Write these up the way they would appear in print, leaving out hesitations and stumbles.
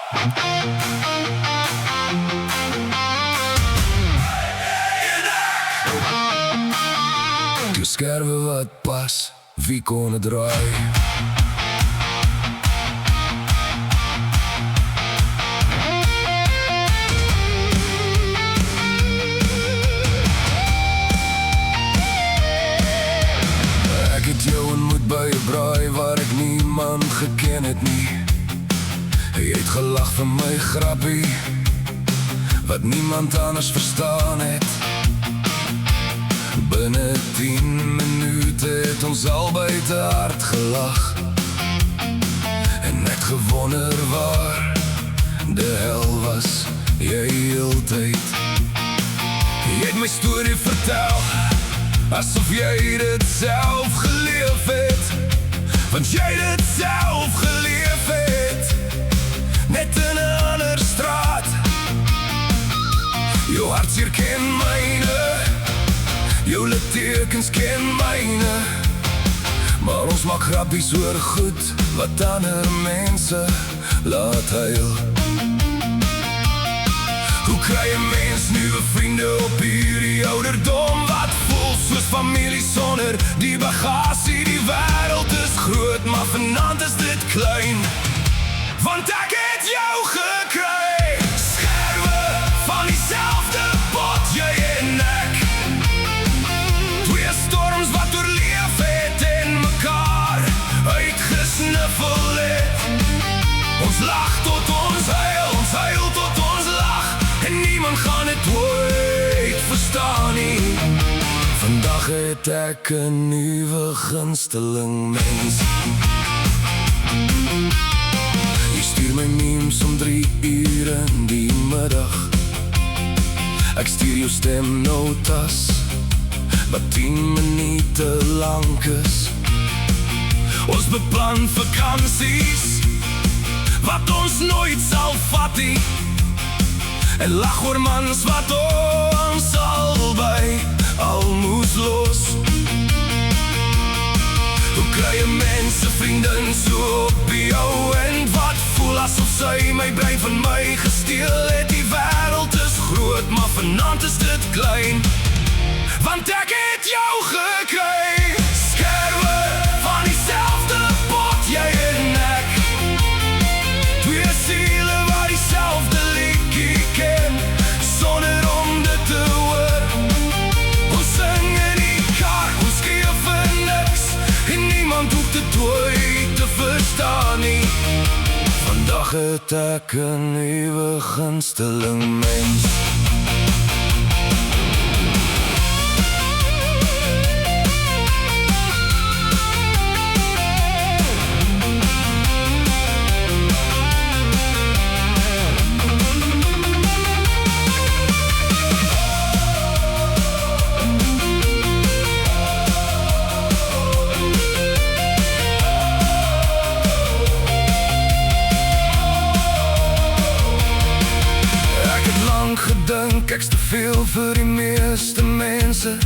Die skerwe wat pas, wie kon het draai? Ek het jou ontmoet by 'n braai waar ek niemand geken het nie. Jy het gelag vir my grappie wat niemand anders verstaan het. Binne 10 minute het ons albei te hard gelag en net gewonder waar de hel was jy heeltyd. Jy het my storie vertel asof jy dit self geleef het, want jy dit self geleef het, net in 'n ander straat. Jou hartseer ken myne, jou littekens ken myne, maar ons maak grappies oor goed wat ander mense laat huil. Hoe kry 'n mens nuwe vriende op hierdie ouderdom wat voel soos familie sonder die bagasie? Die wêreld is groot, maar vanaand is dit klein, want ek het jou gekry. Skerwe van dieselfde pot, jy en ek. Twee storms wat oorleef het en mekaar uitgesniffel het. Ons lag tot ons huil tot ons lag, en niemand gaan het ooit verstaan nie. Vandag het ek 'n nuwe gunsteling mens. Jy stuur my memes om 3 uur in die middag. Ek stuur jou stemnotas wat 10 minute lank is. Ons beplan vakansies wat ons nooit sal vat nie, en lag oor mans wat ons albei al moes los. Hoe kry 'n mens 'n vriendin so op jou end wat voel asof sy my brein van my gesteel het? Die wêreld is groot, maar vanaand is dit klein, want ek het jou gekry. Skerwe van dieselfde pot, jy en ek. Twee siele wat dieselfde liedjie ken, sonder om dit te hoor. Ons sing in die kar, ons gee vir niks, en niemand hoef dit ooit te verstaan nie. Vandag het ek 'n nuwe gunsteling mens. Gedink ek's te veel vir die meeste mense,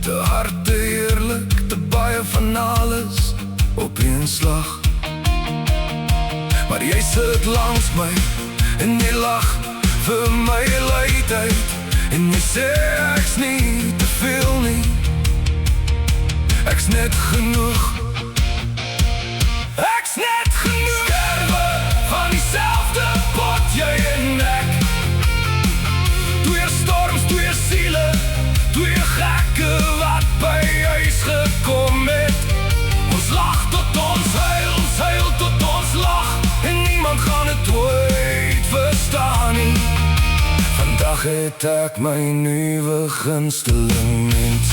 te hard, te eerlik, te baie van alles op een slag. Maar jy sit langs my en jy lag vir my leidheid, en jy sê ek's nie te veel nie, ek's net genoeg. Ek's net genoeg. Skerwe van dieselfde pot, jy en ek. Twee storms, twee siele, twee gekke wat by huis gekom het. Ons lag tot ons huil tot ons lag, en niemand gaan het ooit verstaan nie. Vandag het ek my nuwe gunsteling mens.